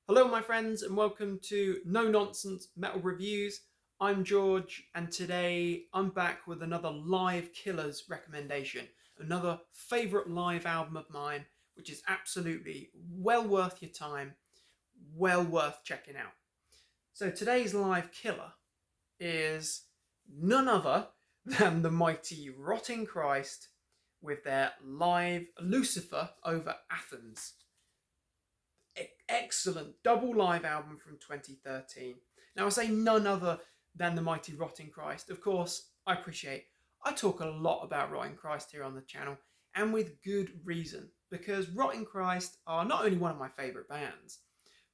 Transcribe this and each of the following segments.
Hello my friends and welcome to No Nonsense Metal Reviews. I'm George and today I'm back with another Live Killers recommendation. Another favourite live album of mine which is absolutely well worth your time, well worth checking out. So today's live killer is none other than the mighty Rotting Christ with their live Lucifer Over Athens. Excellent double live album from 2013. Now I say none other than the mighty Rotting Christ. Of course, I talk a lot about Rotting Christ here on the channel, and with good reason, because Rotting Christ are not only one of my favourite bands,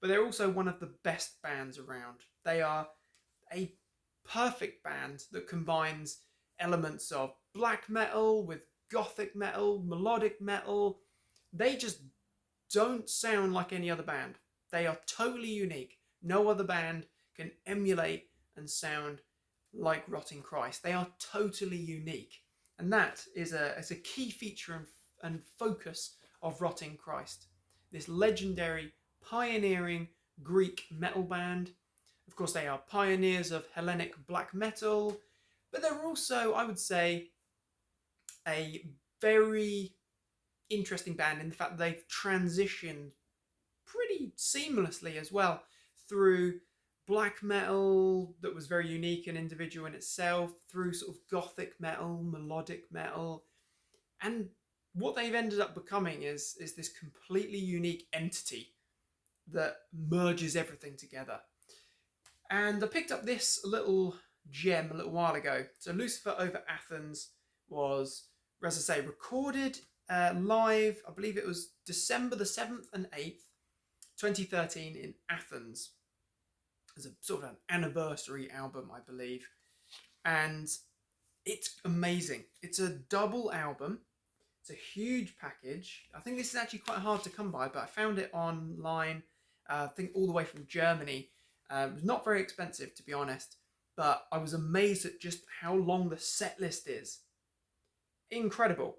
but they're also one of the best bands around. They are a perfect band that combines elements of black metal with gothic metal, melodic metal. They just don't sound like any other band. They are totally unique. No other band can emulate and sound like Rotting Christ. They are totally unique. And that is a key feature and focus of Rotting Christ. This legendary, pioneering Greek metal band. Of course, they are pioneers of Hellenic black metal, but they're also, I would say, a very interesting band in the fact that they've transitioned pretty seamlessly as well through black metal that was very unique and individual in itself, through sort of gothic metal, melodic metal, and what they've ended up becoming is this completely unique entity that merges everything together. And I picked up this little gem a little while ago. So Lucifer Over Athens was, as I say, recorded live, I believe it was December the 7th and 8th, 2013 in Athens. As a sort of an anniversary album, I believe. And it's amazing. It's a double album. It's a huge package. I think this is actually quite hard to come by, but I found it online, I think all the way from Germany. It was not very expensive, to be honest, but I was amazed at just how long the set list is. Incredible.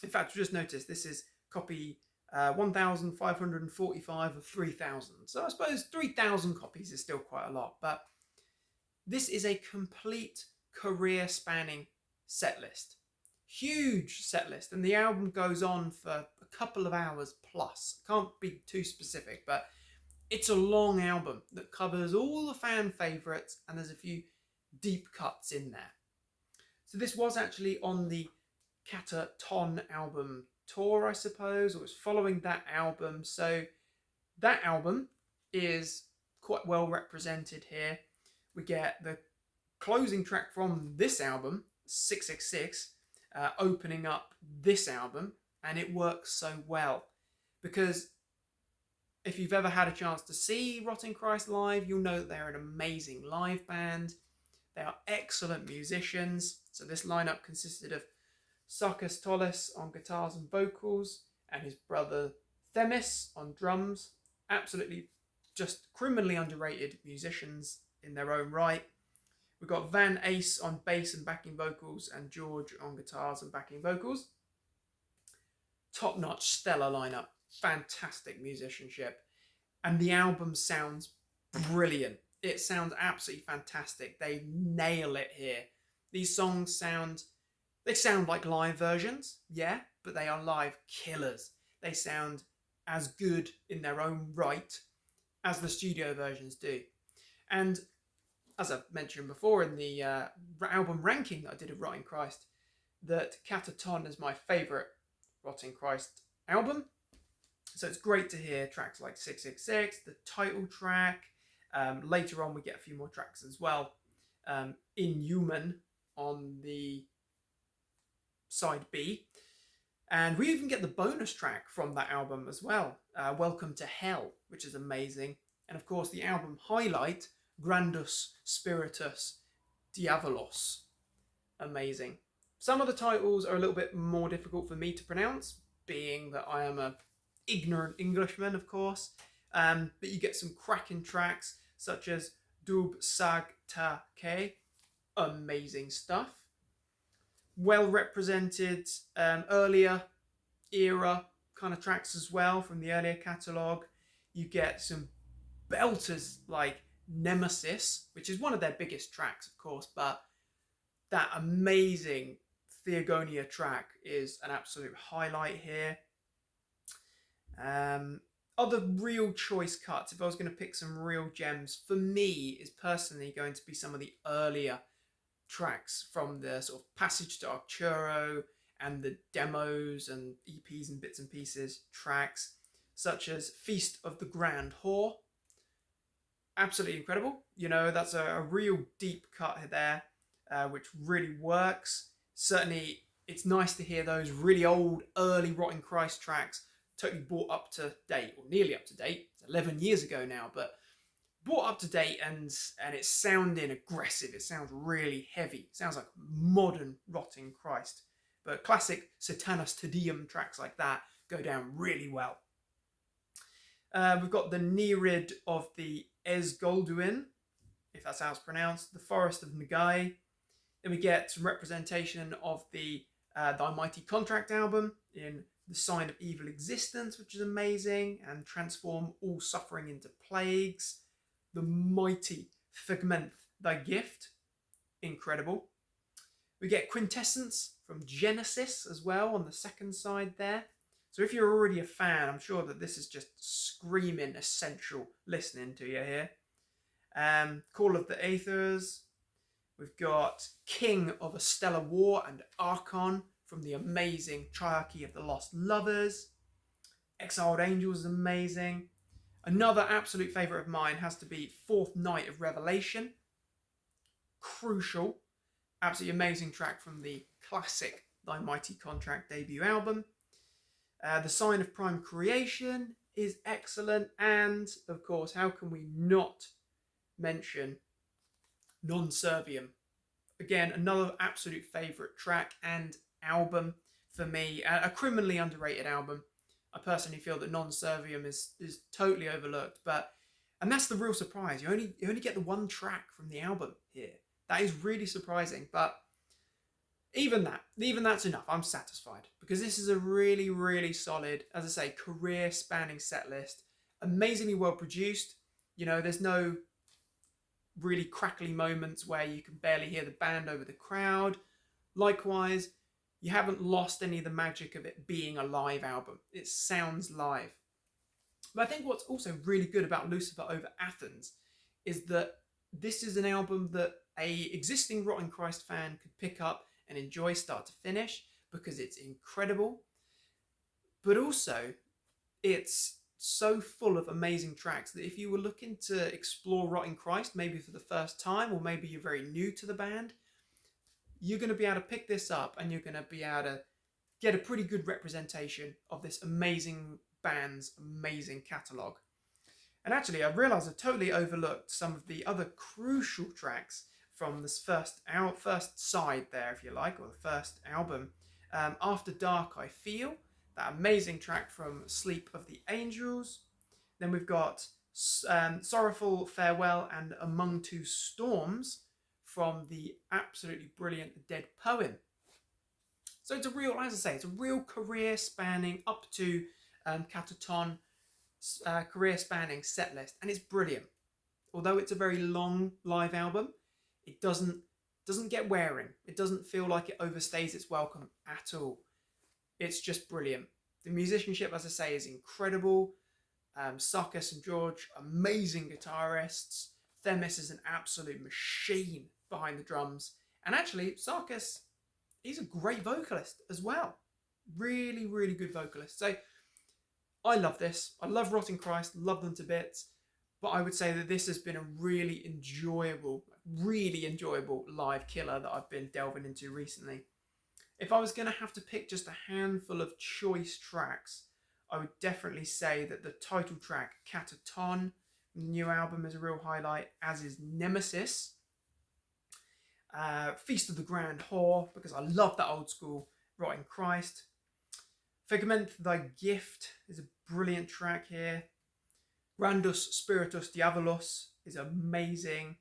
In fact, just noticed this is copy 1,545 of 3,000. So I suppose 3,000 copies is still quite a lot, but this is a complete career-spanning set list. Huge set list, and the album goes on for a couple of hours plus. Can't be too specific, but it's a long album that covers all the fan favourites, and there's a few deep cuts in there. So this was actually on the Cataton album tour, I suppose, or was following that album. So that album is quite well represented here. We get the closing track from this album, 666, opening up this album, and it works so well because if you've ever had a chance to see Rotting Christ live, you'll know that they're an amazing live band. They are excellent musicians. So this lineup consisted of Sarkis Tollis on guitars and vocals, and his brother Themis on drums. Absolutely just criminally underrated musicians in their own right. We've got Van Ace on bass and backing vocals, and George on guitars and backing vocals. Top-notch, stellar lineup. Fantastic musicianship. And the album sounds brilliant. It sounds absolutely fantastic. They nail it here. These songs sound like live versions, yeah, but they are live killers. They sound as good in their own right as the studio versions do. And as I've mentioned before in the album ranking that I did of Rotting Christ, that Cataton is my favourite Rotting Christ album. So it's great to hear tracks like 666, the title track. Later on we get a few more tracks as well. Inhuman on the side B. And we even get the bonus track from that album as well, Welcome to Hell, which is amazing. And of course the album highlight, Grandus Spiritus Diavolos. Amazing. Some of the titles are a little bit more difficult for me to pronounce, being that I am a ignorant Englishman, of course. But you get some cracking tracks, such as Dub Sag Ta Ke. Amazing stuff. Well represented earlier era kind of tracks as well from the earlier catalogue. You get some belters like Nemesis, which is one of their biggest tracks, of course, but that amazing Theogonia track is an absolute highlight here. Other real choice cuts, if I was going to pick some real gems, for me is personally going to be some of the earlier tracks from the sort of Passage to Arcturo and the demos and EPs and bits and pieces tracks, such as Feast of the Grand Whore. Absolutely incredible. You know, that's a real deep cut there, which really works. Certainly, it's nice to hear those really old, early Rotting Christ tracks totally brought up to date, or nearly up to date. It's 11 years ago now, but brought up to date, and it's sounding aggressive. It sounds really heavy. It sounds like modern Rotting Christ. But classic Satanus Te Deum tracks like that go down really well. We've got the Nereid of the Esgolduin, if that's how it's pronounced, the Forest of Nagai. Then we get some representation of the Thy Mighty Contract album in The Sign of Evil Existence, which is amazing, and Transform All Suffering into Plagues. The mighty Figment Thy Gift, incredible. We get Quintessence from Genesis as well on the second side there. So if you're already a fan, I'm sure that this is just screaming essential listening to you here. Call of the Aethers. We've got King of a Stellar War and Archon from the amazing Triarchy of the Lost Lovers. Exiled Angels is amazing. Another absolute favourite of mine has to be Fourth Night of Revelation. Crucial. Absolutely amazing track from the classic Thy Mighty Contract debut album. The Sign of Prime Creation is excellent. And, of course, how can we not mention Non Servium? Again, another absolute favourite track and album for me. A criminally underrated album. I personally feel that Non Servium is totally overlooked. And that's the real surprise. You only get the one track from the album here. That is really surprising. But even that's enough. I'm satisfied, because this is a really, really solid, as I say, career-spanning set list. Amazingly well produced. You know, there's no really crackly moments where you can barely hear the band over the crowd. Likewise, you haven't lost any of the magic of it being a live album. It sounds live. But I think what's also really good about Lucifer Over Athens is that this is an album that a existing Rotting Christ fan could pick up and enjoy start to finish, because it's incredible. But also, it's so full of amazing tracks that if you were looking to explore Rotting Christ, maybe for the first time, or maybe you're very new to the band, you're going to be able to pick this up and you're going to be able to get a pretty good representation of this amazing band's amazing catalogue. And actually, I realised I totally overlooked some of the other crucial tracks from this first side there, if you like, or the first album. After Dark I Feel, that amazing track from Sleep of the Angels. Then we've got Sorrowful Farewell and Among Two Storms from the absolutely brilliant Dead Poem. So it's a real, as I say, it's a real career spanning up to Cataton career spanning set list, and it's brilliant. Although it's a very long live album, it doesn't get wearing. It doesn't feel like it overstays its welcome at all. It's just brilliant. The musicianship, as I say, is incredible. Sarkis and George, amazing guitarists. Themis is an absolute machine behind the drums. And actually, Sarkis, he's a great vocalist as well. Really, really good vocalist. So I love this. I love Rotting Christ, love them to bits. But I would say that this has been a really enjoyable live killer that I've been delving into recently. If I was going to have to pick just a handful of choice tracks, I would definitely say that the title track, Cataton, the new album, is a real highlight, as is Nemesis. Feast of the Grand Whore, because I love that old school Rotting Christ. Figment Thy Gift is a brilliant track here. Grandus Spiritus Diabolos is amazing.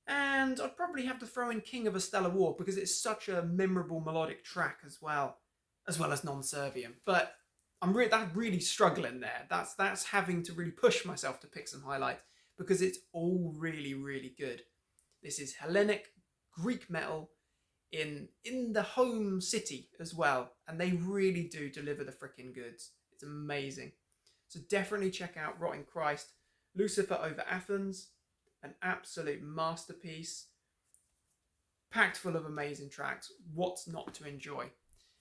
And I'd probably have to throw in King of a Stellar War, because it's such a memorable melodic track as well as Non Servium. But that's really struggling there. That's having to really push myself to pick some highlights because it's all really, really good. This is Hellenic Greek metal in the home city as well, and they really do deliver the freaking goods. It's amazing. So definitely check out Rotting Christ, Lucifer Over Athens, an absolute masterpiece, packed full of amazing tracks. What's not to enjoy?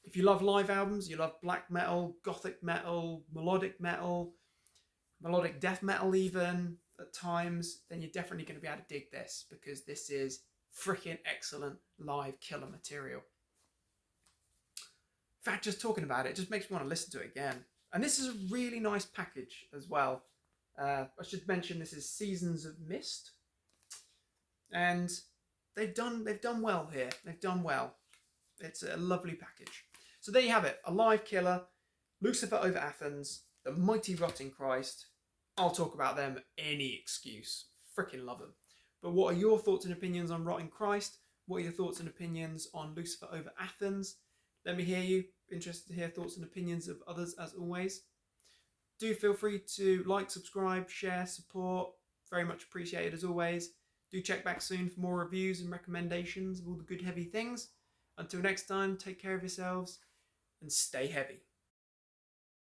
If you love live albums, you love black metal, gothic metal, melodic death metal even at times, then you're definitely going to be able to dig this because this is freaking excellent live killer material. In fact, just talking about it just makes me want to listen to it again. And this is a really nice package as well. I should mention this is Seasons of Mist, and they've done well here. They've done well. It's a lovely package. So there you have it. A live killer, Lucifer Over Athens, the Mighty Rotting Christ. I'll talk about them any excuse. Freaking love them. But what are your thoughts and opinions on Rotting Christ? What are your thoughts and opinions on Lucifer Over Athens? Let me hear you. Interested to hear thoughts and opinions of others as always. Do feel free to like, subscribe, share, support. Very much appreciated as always. Do check back soon for more reviews and recommendations of all the good heavy things. Until next time, take care of yourselves and stay heavy.